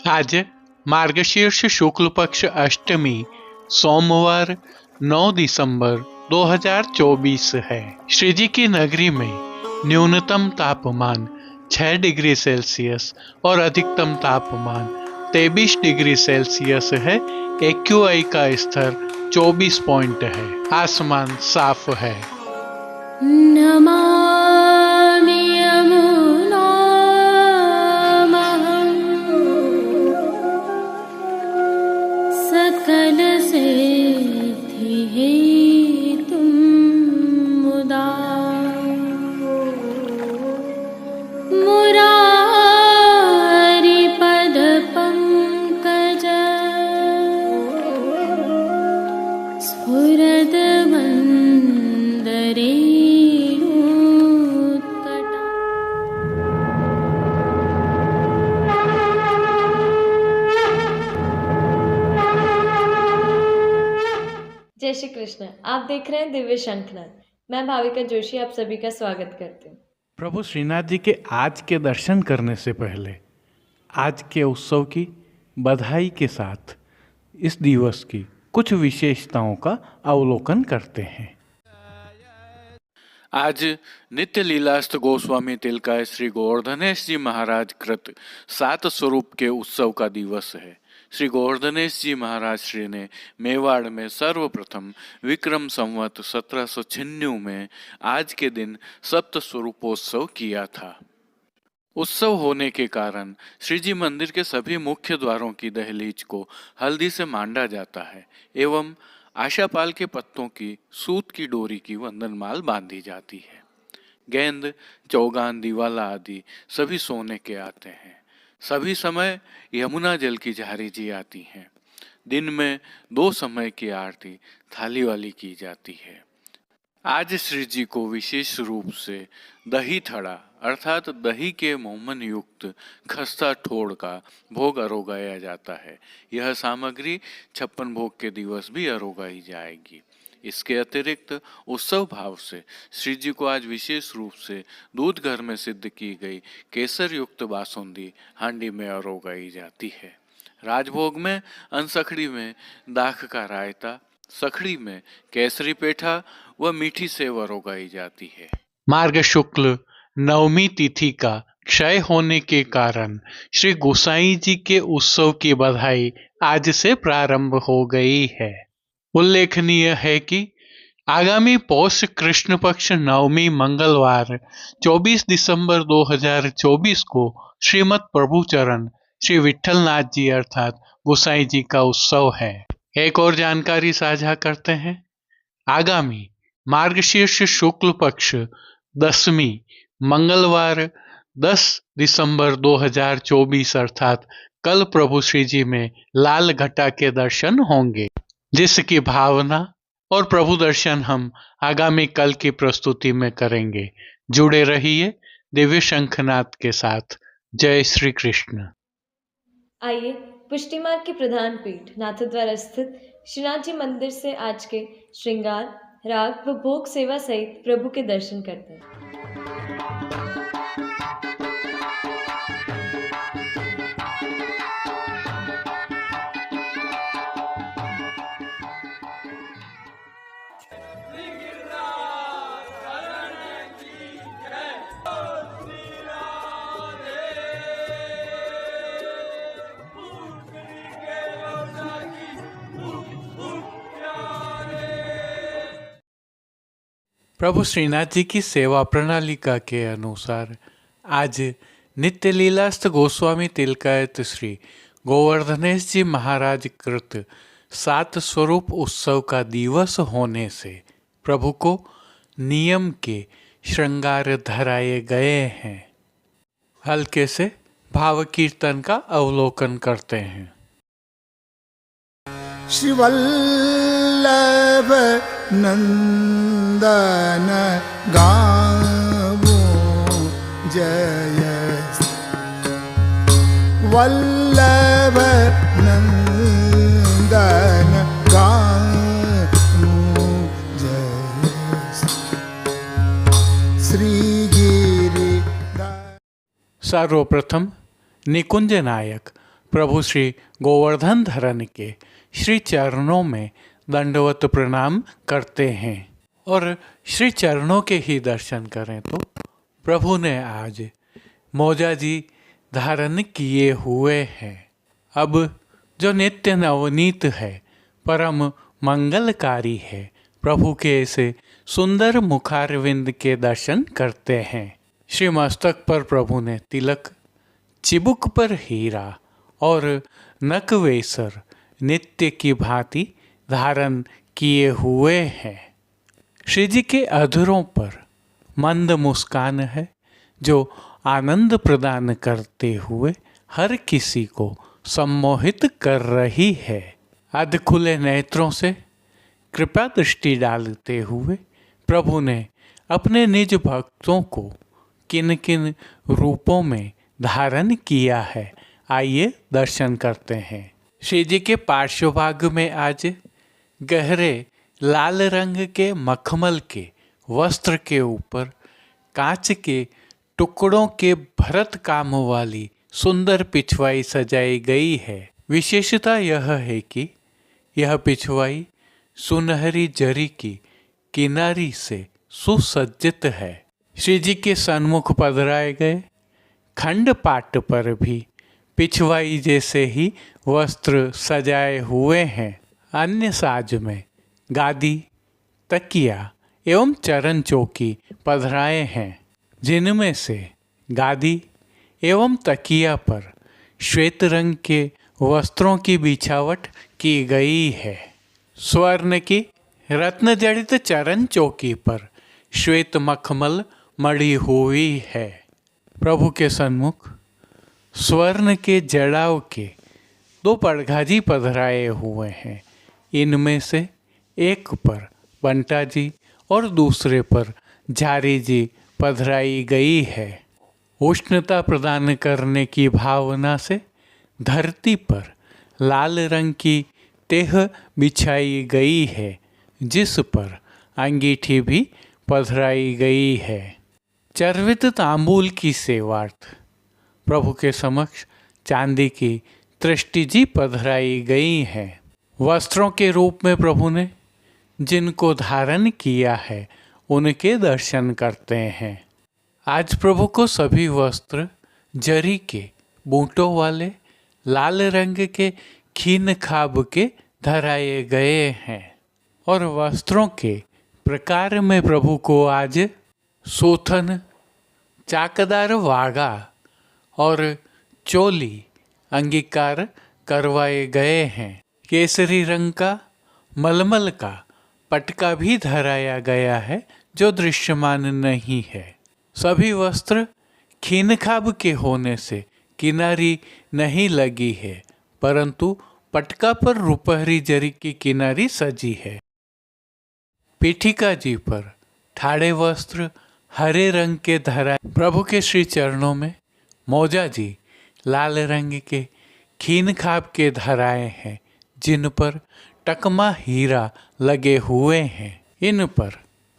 आज मार्गशीर्ष शुक्ल पक्ष अष्टमी सोमवार 9 दिसंबर 2024 है। श्री जी की नगरी में न्यूनतम तापमान 6 डिग्री सेल्सियस और अधिकतम तापमान 23 डिग्री सेल्सियस है। एक्यूआई का स्तर 24 पॉइंट है। आसमान साफ है। नमामि यमुनामहं सकलसिद्धिहेतुं मुदा मुरारिपदपङ्कज स्फुरदमन्दरे जय श्री कृष्ण। आप देख रहे हैं दिव्य शंखनाद। मैं भाविका जोशी आप सभी का स्वागत करती हूँ। प्रभु श्रीनाथ जी के आज के दर्शन करने से पहले आज के उत्सव की बधाई के साथ इस दिवस की कुछ विशेषताओं का अवलोकन करते हैं। आज नित्य लीलास्त गोस्वामी तिलकाय श्री गोवर्धनेश जी महाराज कृत 7 स्वरूप के उत्सव का दिवस है। श्री गोवर्धनेश जी महाराज श्री ने मेवाड़ में सर्वप्रथम विक्रम संवत 1796 में आज के दिन सप्त स्वरूपोत्सव किया था। उत्सव होने के कारण श्री जी मंदिर के सभी मुख्य द्वारों की दहलीज को हल्दी से मांडा जाता है एवं आशापाल के पत्तों की सूत की डोरी की वंदनमाल बांधी जाती है। गेंद, चौगान, दिवाला आदि सभी सोने के आते हैं। सभी समय यमुना जल की झारी जी आती हैं। दिन में 2 समय की आरती थाली वाली की जाती है। आज श्री जी को विशेष रूप से दही थड़ा अर्थात दही के मोमन युक्त खस्ता ठोड़ का भोग अरोगाया जाता है। यह सामग्री 56 भोग के दिवस भी अरोगाई जाएगी। इसके अतिरिक्त उत्सव भाव से श्री जी को आज विशेष रूप से दूध घर में सिद्ध की गई केसर युक्त बासुंदी हांडी में अरोगाई जाती है। राजभोग में अनसखड़ी में दाख का रायता, सखड़ी में केसरी पेठा व मीठी सेव अरोगाई जाती है। मार्ग शुक्ल नवमी तिथि का क्षय होने के कारण श्री गोसाई जी के उत्सव की बधाई आज से प्रारंभ हो गई है। उल्लेखनीय है कि आगामी पौष कृष्ण पक्ष नवमी मंगलवार 24 दिसंबर 2024 को श्रीमद प्रभुचरण श्री विठलनाथ जी अर्थात गोसाई जी का उत्सव है। एक और जानकारी साझा करते हैं। आगामी मार्गशीर्ष शुक्ल पक्ष दशमी मंगलवार 10 दिसंबर 2024 अर्थात कल प्रभु श्री जी में लाल घटा के दर्शन होंगे, जिसकी भावना और प्रभु दर्शन हम आगामी कल की प्रस्तुति में करेंगे। जुड़े रहिए दिव्य शंखनाद के साथ। जय श्री कृष्ण। आइए पुष्टि मार्ग की प्रधान पीठ नाथद्वारा स्थित श्रीनाथ जी मंदिर से आज के श्रृंगार, राग व भोग सेवा सहित प्रभु के दर्शन करते हैं। प्रभु श्रीनाथ जी की सेवा प्रणालिका के अनुसार आज नित्य लीलास्त गोस्वामी तिलकायत श्री गोवर्धनेश जी महाराज कृत 7 स्वरूप उत्सव का दिवस होने से प्रभु को नियम के श्रृंगार धराए गए हैं। हल्के से भाव कीर्तन का अवलोकन करते हैं। श्रीवल्लभ नंदन गावो जय वल्लभ नंदन गावो जय श्रीगिरि। सर्वप्रथम निकुंज नायक प्रभु श्री गोवर्धन धरन के श्री चरणों में दंडवत प्रणाम करते हैं और श्री चरणों के ही दर्शन करें तो प्रभु ने आज मौजा जी धारण किए हुए हैं। अब जो नित्य नवनीत है, परम मंगलकारी है, प्रभु के ऐसे सुंदर मुखारविंद के दर्शन करते हैं। श्री मस्तक पर प्रभु ने तिलक, चिबुक पर हीरा और नकवेसर नित्य की भांति धारण किए हुए हैं। श्री जी के अधरों पर मंद मुस्कान है जो आनंद प्रदान करते हुए हर किसी को सम्मोहित कर रही है। अध खुले नेत्रों से कृपा दृष्टि डालते हुए प्रभु ने अपने निज भक्तों को किन किन रूपों में धारण किया है, आइए दर्शन करते हैं। श्री जी के पार्श्वभाग में आज गहरे लाल रंग के मखमल के वस्त्र के ऊपर कांच के टुकड़ों के भरत काम वाली सुंदर पिछवाई सजाई गई है। विशेषता यह है कि यह पिछवाई सुनहरी जरी की किनारी से सुसज्जित है। श्री जी के सन्मुख पधराए गए खंड पाट पर भी पिछवाई जैसे ही वस्त्र सजाए हुए हैं। अन्य साज में गादी, तकिया एवं चरण चौकी पधराए हैं, जिनमें से गादी एवं तकिया पर श्वेत रंग के वस्त्रों की बिछावट की गई है। स्वर्ण की रत्न जड़ित चरण चौकी पर श्वेत मखमल मढ़ी हुई है। प्रभु के सन्मुख स्वर्ण के जड़ाव के 2 पड़घाजी पधराए हुए हैं। इनमें से एक पर बंटा जी और दूसरे पर झारी जी पधराई गई है। उष्णता प्रदान करने की भावना से धरती पर लाल रंग की तेह बिछाई गई है, जिस पर अंगीठी भी पधराई गई है। चर्वित तांबूल की सेवार्थ प्रभु के समक्ष चांदी की तृष्टि जी पधराई गई है। वस्त्रों के रूप में प्रभु ने जिनको धारण किया है उनके दर्शन करते हैं। आज प्रभु को सभी वस्त्र जरी के बूटों वाले लाल रंग के खीन खाब के धराए गए हैं और वस्त्रों के प्रकार में प्रभु को आज सोथन, चाकदार वागा और चोली अंगीकार करवाए गए हैं। केसरी रंग का मलमल का पटका भी धराया गया है जो दृश्यमान नहीं है। सभी वस्त्र खीन खाब के होने से किनारी नहीं लगी है, परंतु पटका पर रुपहरी जरी की किनारी सजी है। पीठिका जी पर ठाड़े वस्त्र हरे रंग के धराए। प्रभु के श्री चरणों में मौजा जी लाल रंग के खीन खाब के धराए हैं, जिन पर टकमा हीरा लगे हुए हैं। इन पर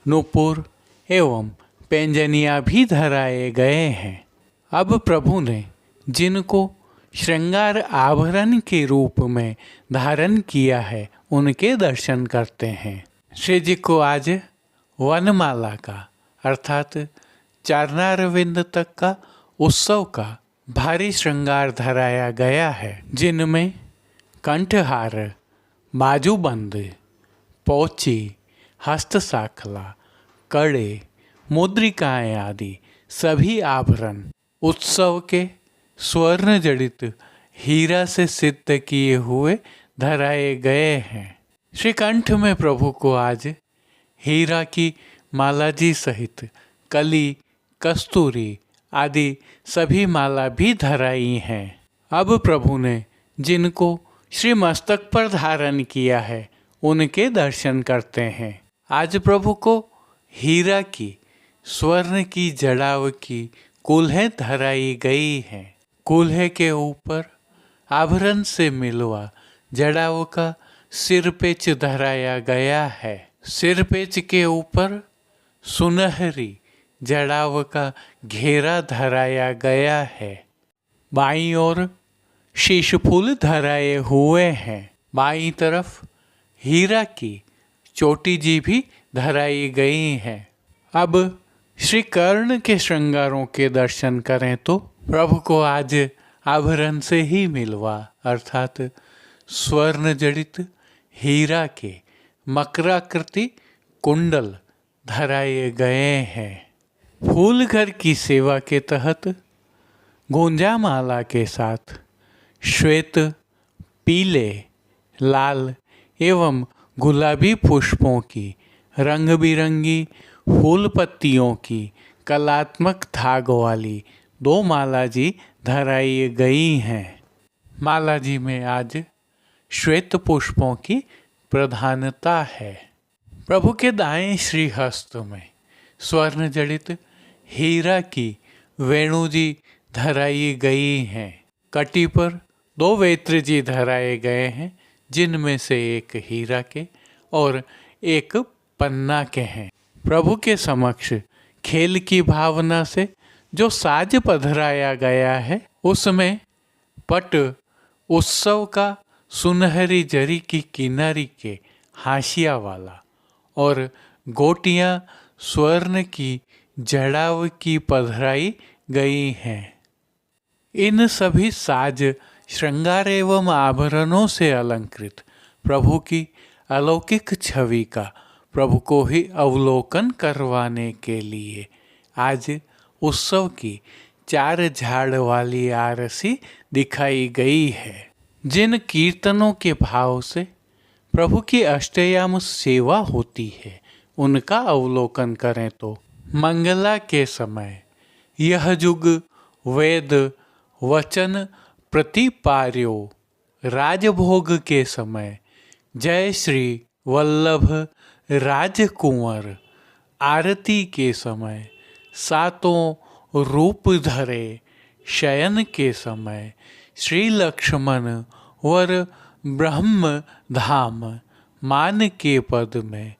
नूपुर एवं पेंजनिया भी धराए गए हैं। अब प्रभु ने जिनको श्रृंगार आभरण के रूप में धारण किया है उनके दर्शन करते हैं। श्री जी को आज वनमाला का अर्थात चरणारविंद तक का उत्सव का भारी श्रृंगार धराया गया है, जिनमें कंठहार, बाजूबंद, पोची, हस्तसाखला, कड़े, मुद्रिकाएं आदि सभी आभरण उत्सव के स्वर्ण जड़ित हीरा से सिद्ध किए हुए धराए गए हैं। श्रीकंठ में प्रभु को आज हीरा की माला जी सहित कली, कस्तूरी आदि सभी माला भी धराई हैं। अब प्रभु ने जिनको श्री मस्तक पर धारण किया है उनके दर्शन करते हैं। आज प्रभु को हीरा की, स्वर्ण की जड़ाव की कुल्हें धराई गई हैं। कुल्हे के ऊपर आभरण से मिलवा जड़ाव का सिरपेच धराया गया है। सिरपेच के ऊपर सुनहरी जड़ाव का घेरा धराया गया है। बाईं ओर शीश फूल धराए हुए हैं। बाईं तरफ हीरा की चोटी जी भी धराई गई है। अब श्री कर्ण के श्रृंगारों के दर्शन करें तो प्रभु को आज आभरण से ही मिलवा अर्थात स्वर्ण जड़ित हीरा के मकराकृति कुंडल धराए गए हैं। फूल घर की सेवा के तहत गोंजा माला के साथ श्वेत, पीले, लाल एवं गुलाबी पुष्पों की रंग बिरंगी फूल पत्तियों की कलात्मक धाग वाली 2 माला जी धराई गई हैं। माला जी में आज श्वेत पुष्पों की प्रधानता है। प्रभु के दाएं श्री हस्त में स्वर्ण जड़ित हीरा की वेणु जी धराई गई हैं। कटी पर 2 वेत्र जी धराए गए हैं, जिनमें से एक हीरा के और एक पन्ना के हैं। प्रभु के समक्ष खेल की भावना से जो साज पधराया गया है, उसमें पट उत्सव का सुनहरी जरी की किनारी के हाशिया वाला और गोटियां स्वर्ण की जड़ाव की पधराई गई हैं। इन सभी साज श्रृंगार एवं आभरणों से अलंकृत प्रभु की अलौकिक छवि का प्रभु को ही अवलोकन करवाने के लिए आज उत्सव की 4 झाड़ वाली आरसी दिखाई गई है। जिन कीर्तनों के भाव से प्रभु की अष्टयाम सेवा होती है, उनका अवलोकन करें तो मंगला के समय यह जुग वेद वचन प्रतिपार्यो, राजभोग के समय जय श्री वल्लभ राजकुंवर, आरती के समय 7 रूप धरे, शयन के समय श्री लक्ष्मण वर ब्रह्म धाम, मान के पद में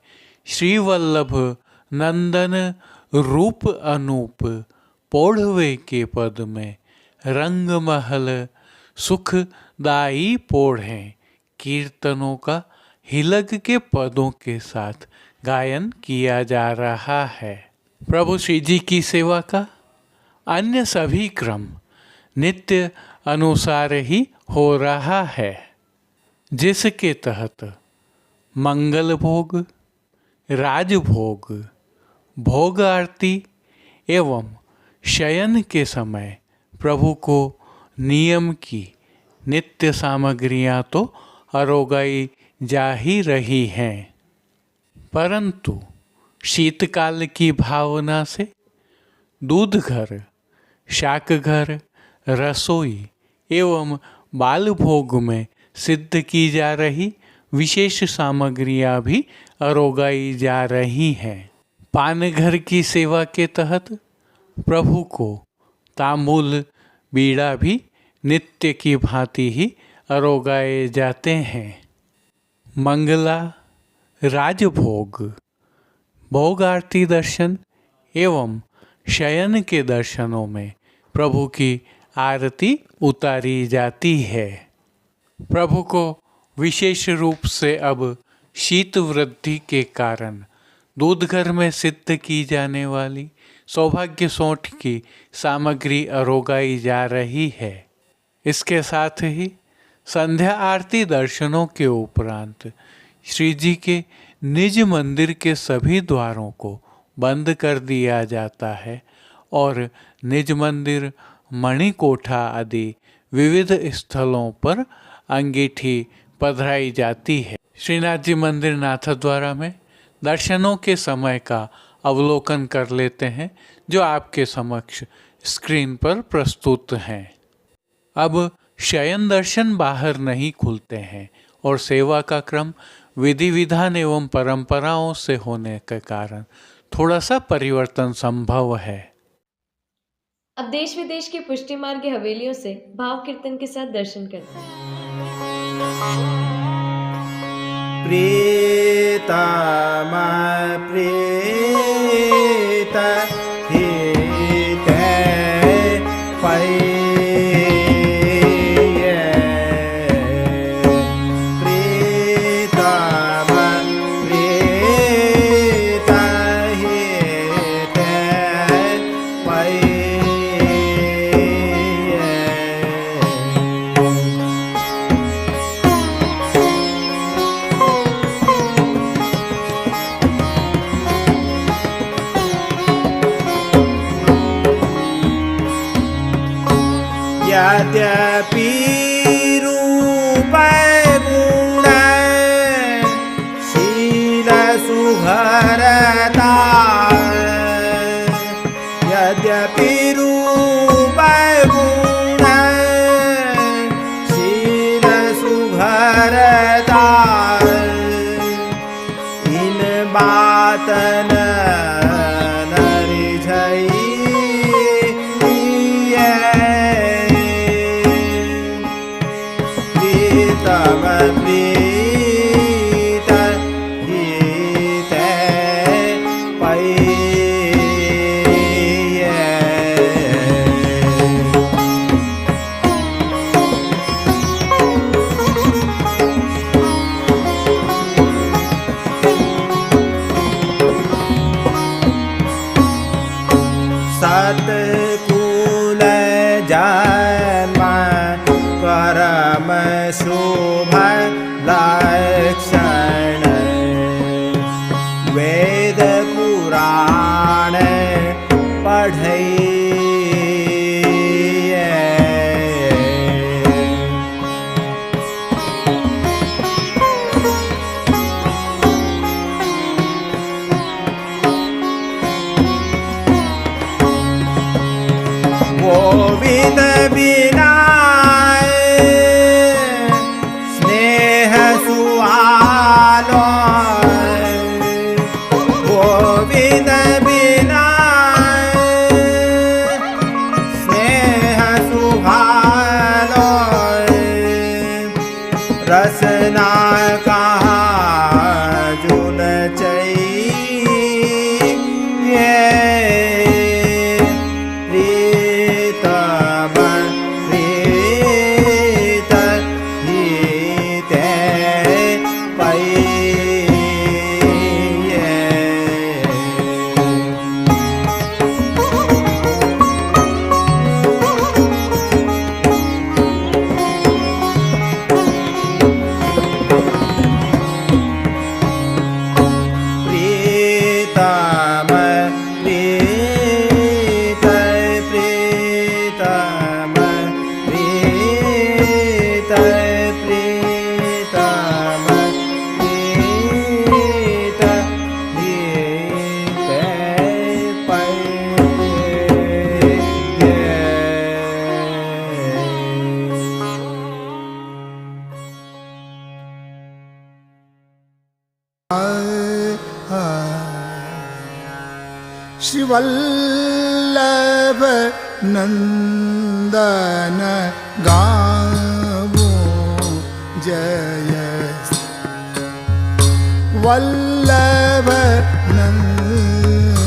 श्री वल्लभ नंदन रूप अनूप, पोढ़वे के पद में रंग महल सुखदाई पोढ़ें, कीर्तनों का हिलग के पदों के साथ गायन किया जा रहा है। प्रभु श्री जी की सेवा का अन्य सभी क्रम नित्य अनुसार ही हो रहा है, जिसके तहत मंगल भोग, राजभोग, भोग आरती एवं शयन के समय प्रभु को नियम की नित्य सामग्रियां तो अरोगाई जा ही रही हैं, परंतु शीतकाल की भावना से दूध घर, शाक घर, रसोई एवं बाल भोग में सिद्ध की जा रही विशेष सामग्रियां भी अरोगाई जा रही हैं। पान घर की सेवा के तहत प्रभु को तांबूल बीड़ा भी नित्य की भांति ही अरोगाए जाते हैं। मंगला, राजभोग, भोग आरती दर्शन एवं शयन के दर्शनों में प्रभु की आरती उतारी जाती है। प्रभु को विशेष रूप से अब शीत वृद्धि के कारण दूध घर में सिद्ध की जाने वाली सौभाग्य सौंठ की सामग्री अरोगाई जा रही है। इसके साथ ही संध्या आरती दर्शनों के उपरांत श्री जी के निज मंदिर के सभी द्वारों को बंद कर दिया जाता है और निज मंदिर, मणिकोठा आदि विविध स्थलों पर अंगीठी पधराई जाती है। श्रीनाथ जी मंदिर नाथद्वारा में दर्शनों के समय का अवलोकन कर लेते हैं, जो आपके समक्ष स्क्रीन पर प्रस्तुत हैं। अब शयन दर्शन बाहर नहीं खुलते हैं और सेवा का क्रम विधि विधान एवं परंपराओं से होने के कारण थोड़ा सा परिवर्तन संभव है। अब देश विदेश की पुष्टि मार्ग की हवेलियों से भाव कीर्तन के साथ दर्शन करते हैं। प्रीता मा प्रीता हिते पये यद्यपि रूपै गुणै शील सुघरता यद्यपि रूपै गुणै शील सुघरता इन बातन सतकुल जन्म परम शुभ लक्षण वेद पुराण पढ़ैये गोविंद बिना स्नेह सुहालो गोविंद बिना स्नेह सुहालो रसना कहाँ जुन चाहिए श्री वल्लभ नंदन गावो जय वल्लभ नंदन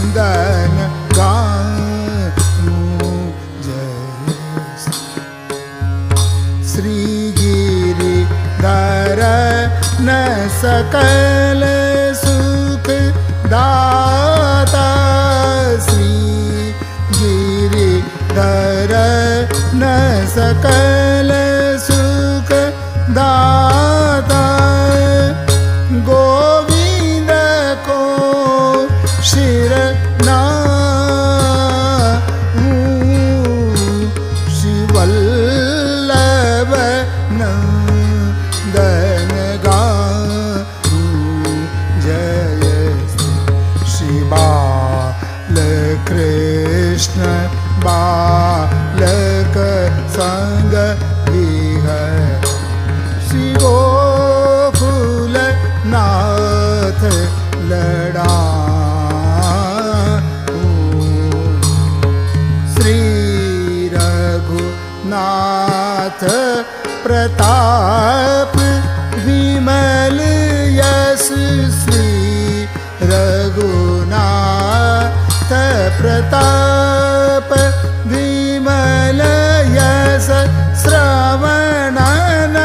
गावो जय श्री गिरिधर न सकल सुख दाता श्री गिरिधर न सकल सुख दाता गोविंद को शिर श्री वल्लभ नंदन गावो जय श्री बालकृष्ण बालक संग विहर श्री गोकुल नाथ लड़ा श्री रघुनाथ प्रताप विमल यश श्री रघुनाथ प्रताप विमल यश श्रवणन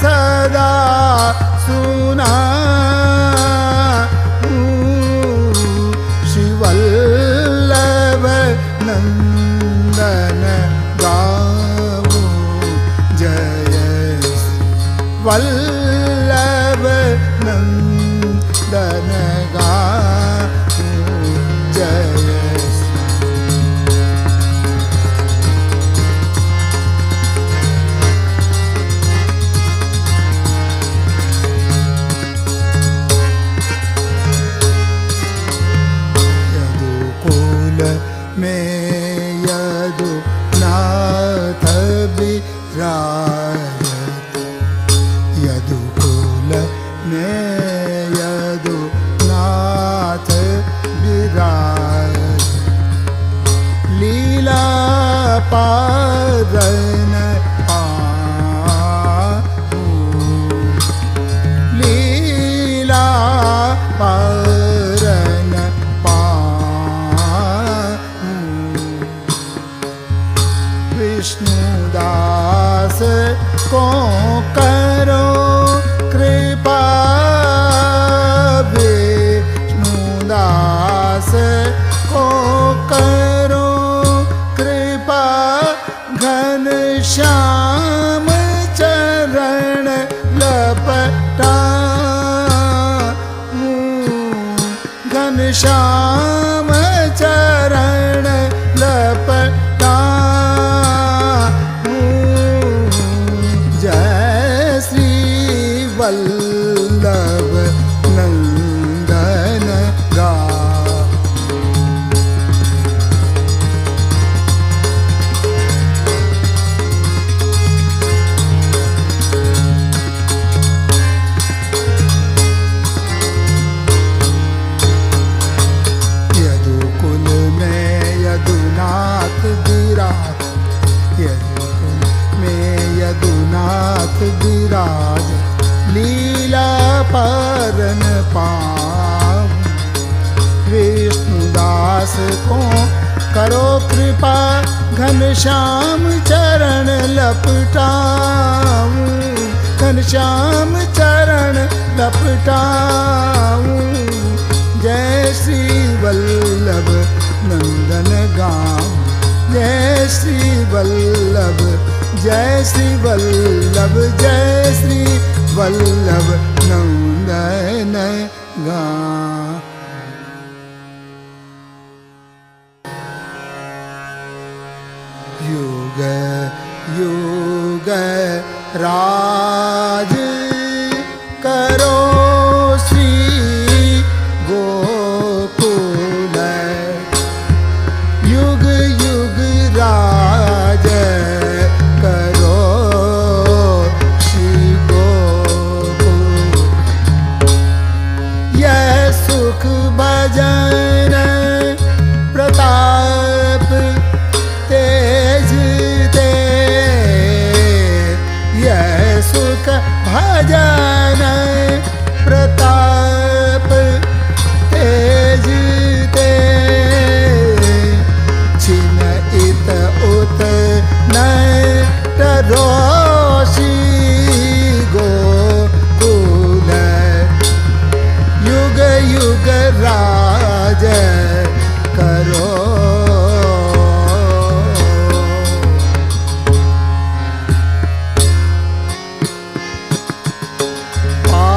सदा सुना श्री वल्लभ नंदन गावो जय वल्लभ नंदन गावो जय को करो कृपा विष्णुदास को करो कृपा घनश्याम चरण लपटा घनश्याम चरण लपटा जय श्री वल्लभ नंदन गा यदुकुल में यदुनाथ विराज यदुकुल में यदुनाथ विराज लीला परन पाव विष्णुदास को करो कृपा घनश्याम चरण लपटाऊं घनश्याम चरण लपटाऊं जय श्री वल्लभ नंदन गाँव जय श्री वल्लभ जय श्री वल्लभ जय श्री वल्लभ नंदन गाँव युग युग राज करो श्री गोकुल युग युग राज करो श्री गोकुल यह सुख भजन प्रताप तेज दे यह सुख भजन प्रताप तेज दे छिन इत उत नट रोषि गोकुल युग युग राज करो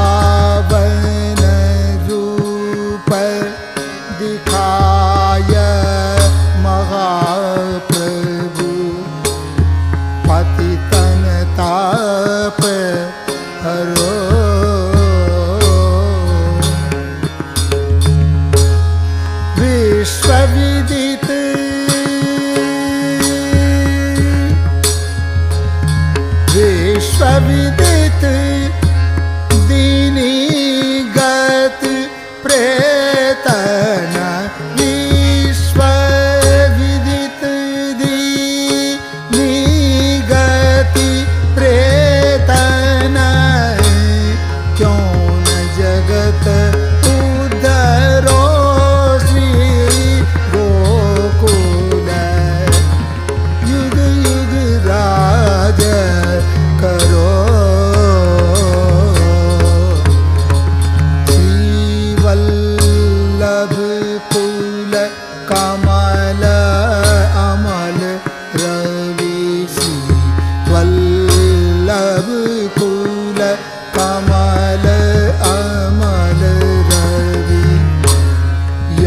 पावन रूप दिखाय महाप्रभु पतितन ताप हरो विश्वविदित विश्वविदित दीनी गत प्रेतन विश्वविदित दीनी गति प्रेतन क्यों न जगत उद्धरो श्री गोकुल युग युग राज करो श्री वल्लभ कुल कमल अमल रवि श्री वल्लभ कुल कमल अमल रवि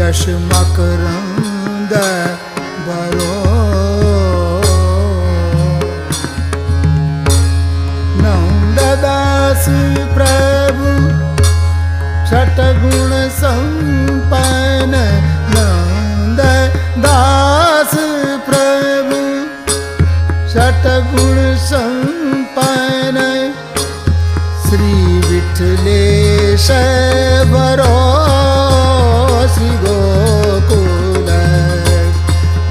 यश मकरंद बरो नंददास प्रभु षटगुण संपन्न नंद दास प्रभु षटगुण संपन्न श्री विठलेश बरो श्री गोकुल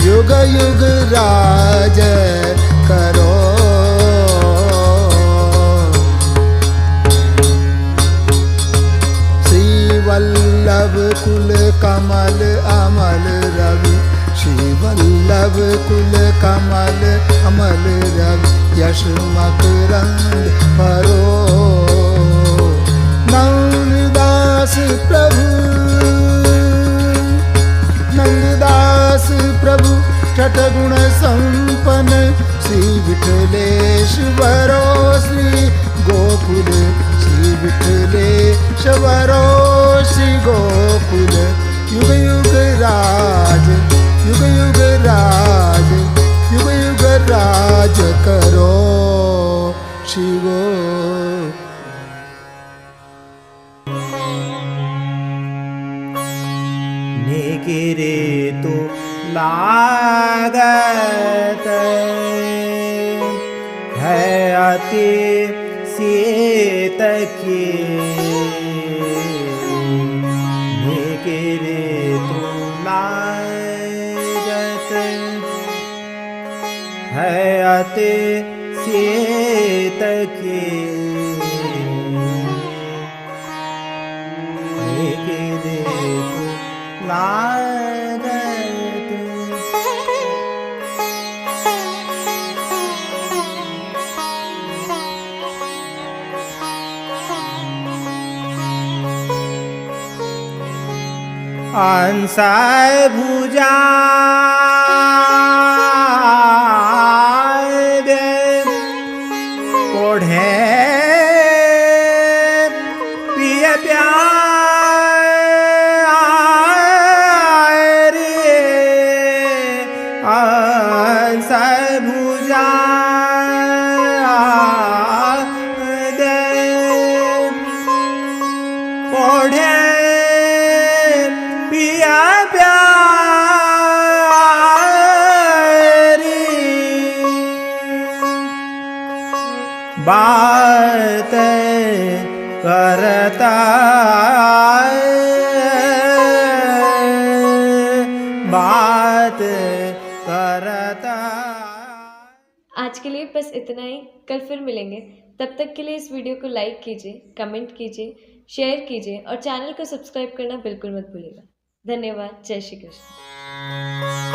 युग युग राज करो वल्लभ कुल कमल अमल रवि श्री वल्लभ कुल कमल अमल रवि यश मकरंद निगिरे तो लागत है अति सीत की निगिरे तो लागत है अति सीत की निगिरे तो लागत अंसाय भुजा दे ओढ़े पिय प्यार रे अंसाय भुजा दे ओढ़े पिया प्यारी बात करता बात करता। आज के लिए बस इतना ही। कल फिर मिलेंगे। तब तक के लिए इस वीडियो को लाइक कीजिए, कमेंट कीजिए, शेयर कीजिए और चैनल को सब्सक्राइब करना बिल्कुल मत भूलिएगा। धन्यवाद। जय श्री कृष्ण।